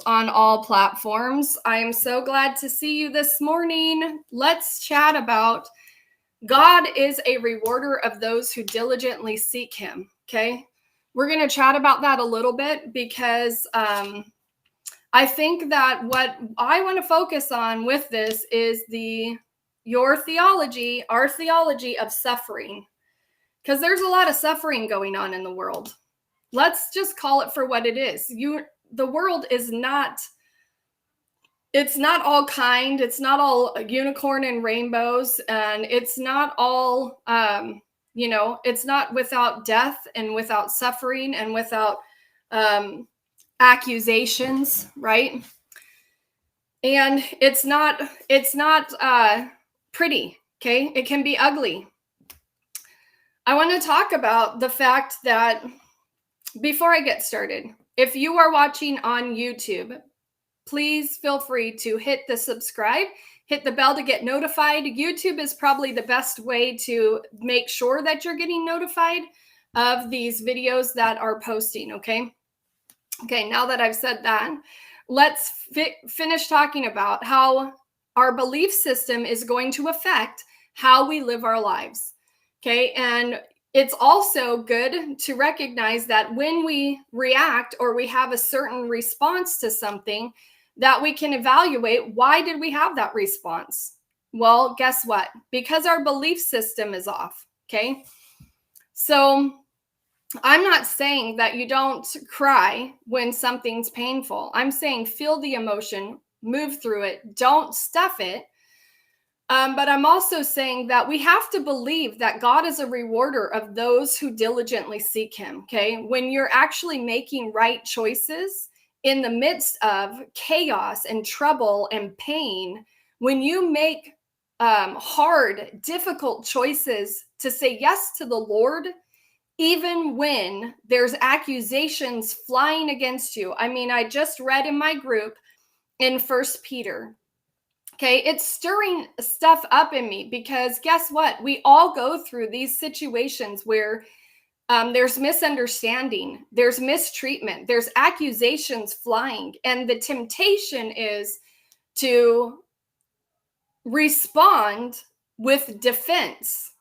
on all platforms. I am so glad to see you this morning. Let's chat about God is a rewarder of those who diligently seek him. Okay. We're going to chat about that a little bit because I think that what I want to focus on with this is our theology of suffering, because there's a lot of suffering going on in the world. Let's just call it for what it is. The world is not, it's not all kind, it's not all unicorn and rainbows, and it's not all it's not without death and without suffering and without accusations, right? And it's not pretty. Okay, it can be ugly. I want to talk about the fact that, before I get started, if you are watching on YouTube, please feel free to hit the subscribe, hit the bell to get notified. YouTube is probably the best way to make sure that you're getting notified of these videos that are posting, okay? Okay, now that I've said that, let's finish talking about how our belief system is going to affect how we live our lives, okay? And it's also good to recognize that when we react or we have a certain response to something, that we can evaluate, why did we have that response? Well, guess what? Because our belief system is off, okay? So I'm not saying that you don't cry when something's painful. I'm saying feel the emotion, move through it, don't stuff it. But I'm also saying that we have to believe that God is a rewarder of those who diligently seek him, okay? When you're actually making right choices in the midst of chaos and trouble and pain, when you make hard, difficult choices to say yes to the Lord, even when there's accusations flying against you. I mean, I just read in my group in First Peter. Okay, it's stirring stuff up in me because guess what? We all go through these situations where there's misunderstanding, there's mistreatment, there's accusations flying, and the temptation is to respond with defense.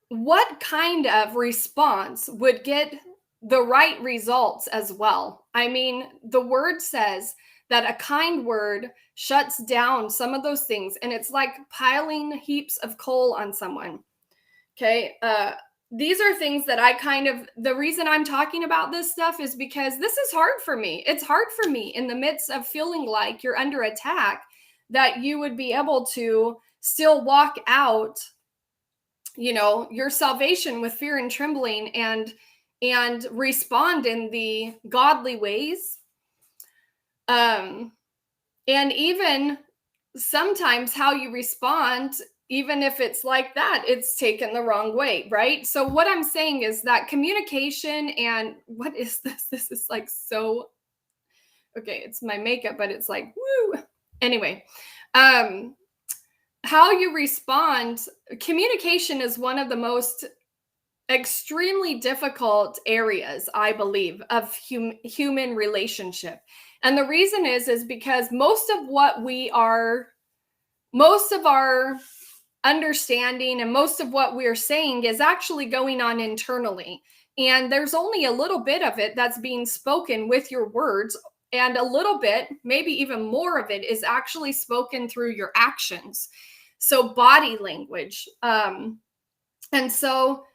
What kind of response would get the right results as well? I mean, the word says that a kind word shuts down some of those things, and it's like piling heaps of coal on someone. Okay. These are things that the reason I'm talking about this stuff is because this is hard for me. It's hard for me in the midst of feeling like you're under attack, that you would be able to still walk out your salvation with fear and trembling and respond in the godly ways. And even sometimes how you respond, even if it's like that, it's taken the wrong way, right? So what I'm saying is that communication, and what is this? This is like so, okay, it's my makeup, but it's like, woo. Anyway, how you respond, communication is one of the most extremely difficult areas, I believe, of human relationship. And the reason is because most of our understanding and most of what we're saying is actually going on internally. And there's only a little bit of it that's being spoken with your words, and a little bit, maybe even more of it, is actually spoken through your actions. So body language. And so,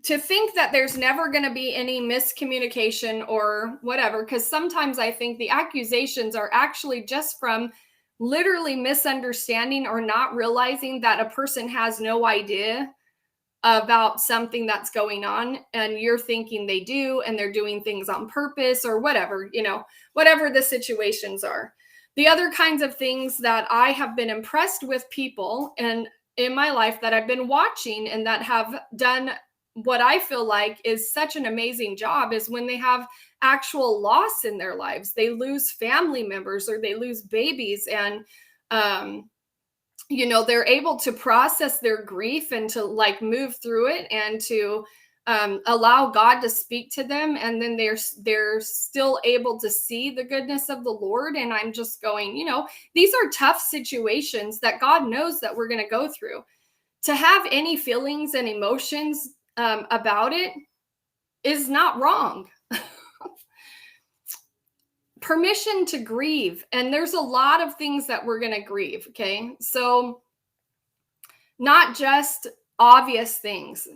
to think that there's never going to be any miscommunication or whatever, because sometimes I think the accusations are actually just from literally misunderstanding or not realizing that a person has no idea about something that's going on, and you're thinking they do, and they're doing things on purpose or whatever, whatever the situations are. The other kinds of things that I have been impressed with people and in my life that I've been watching and that have done what I feel like is such an amazing job is when they have actual loss in their lives. They lose family members or they lose babies, and they're able to process their grief and to like move through it and to allow God to speak to them, and then they're still able to see the goodness of the Lord. And I'm just going, these are tough situations that God knows that we're going to go through. To have any feelings and emotions about it is not wrong. Permission to grieve. And there's a lot of things that we're going to grieve. Okay. So not just obvious things.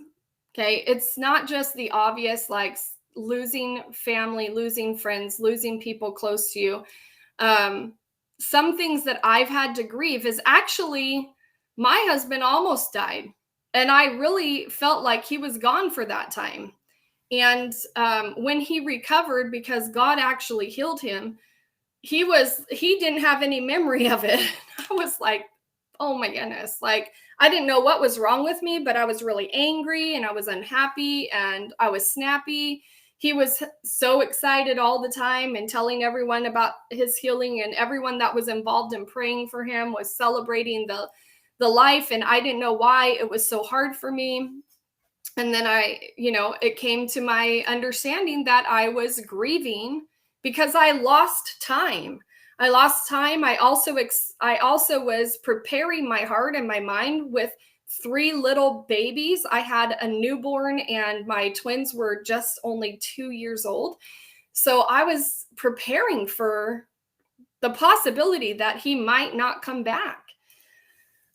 Okay. It's not just the obvious, like losing family, losing friends, losing people close to you. Some things that I've had to grieve is actually my husband almost died. And I really felt like he was gone for that time. And when he recovered, because God actually healed him, he didn't have any memory of it. I was like, oh my goodness. Like, I didn't know what was wrong with me, but I was really angry and I was unhappy and I was snappy. He was so excited all the time and telling everyone about his healing, and everyone that was involved in praying for him was celebrating the life. And I didn't know why it was so hard for me. And then it came to my understanding that I was grieving because I lost time. I lost time. I also was preparing my heart and my mind with 3 little babies. I had a newborn and my twins were just only 2 years old. So I was preparing for the possibility that he might not come back.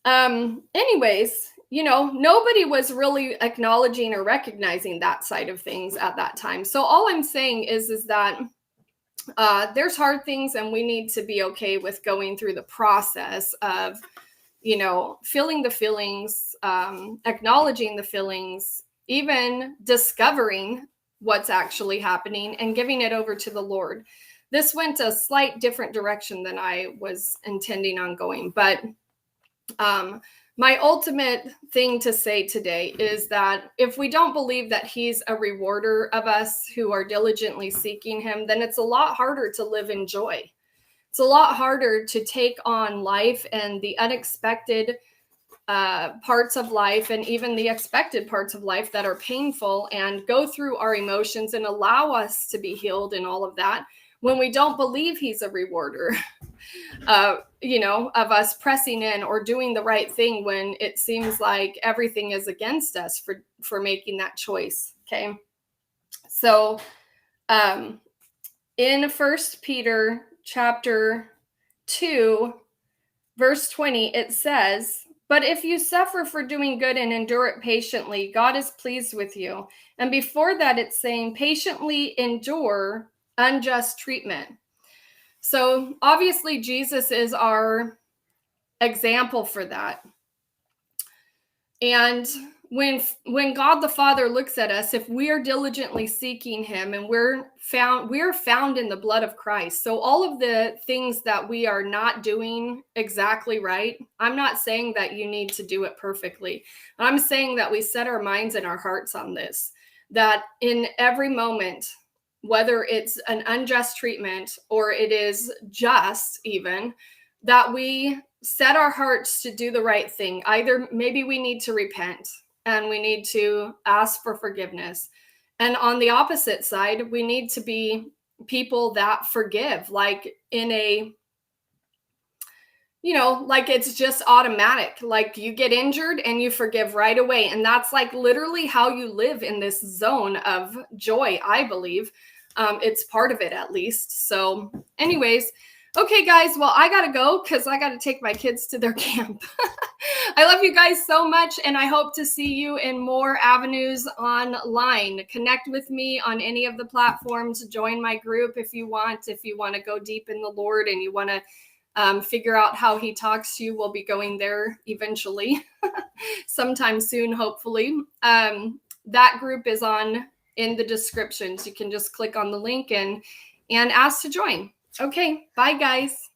Anyways, nobody was really acknowledging or recognizing that side of things at that time. So all I'm saying is that there's hard things, and we need to be okay with going through the process of, feeling the feelings, acknowledging the feelings, even discovering what's actually happening and giving it over to the Lord. This went a slight different direction than I was intending on going, but my ultimate thing to say today is that if we don't believe that he's a rewarder of us who are diligently seeking him, then it's a lot harder to live in joy. It's a lot harder to take on life and the unexpected parts of life, and even the expected parts of life that are painful, and go through our emotions and allow us to be healed and all of that, when we don't believe he's a rewarder, of us pressing in or doing the right thing when it seems like everything is against us for making that choice. Okay. So, in 1 Peter chapter 2, verse 20, it says, "But if you suffer for doing good and endure it patiently, God is pleased with you." And before that, it's saying, patiently endure unjust treatment. So obviously Jesus is our example for that. And when God the Father looks at us, if we are diligently seeking him, and we're found in the blood of Christ. So all of the things that we are not doing exactly right, I'm not saying that you need to do it perfectly. I'm saying that we set our minds and our hearts on this, that in every moment, whether it's an unjust treatment or it is just, even, that we set our hearts to do the right thing. Either maybe we need to repent and we need to ask for forgiveness. And on the opposite side, we need to be people that forgive, like in a, like it's just automatic. Like you get injured and you forgive right away. And that's like literally how you live in this zone of joy, I believe. It's part of it, at least. So anyways, okay, guys, well, I got to go because I got to take my kids to their camp. I love you guys so much, and I hope to see you in more avenues online. Connect with me on any of the platforms. Join my group if you want to go deep in the Lord and you want to figure out how he talks to you. We'll be going there eventually, sometime soon, hopefully. That group is in the description. So you can just click on the link and ask to join. Okay, bye guys.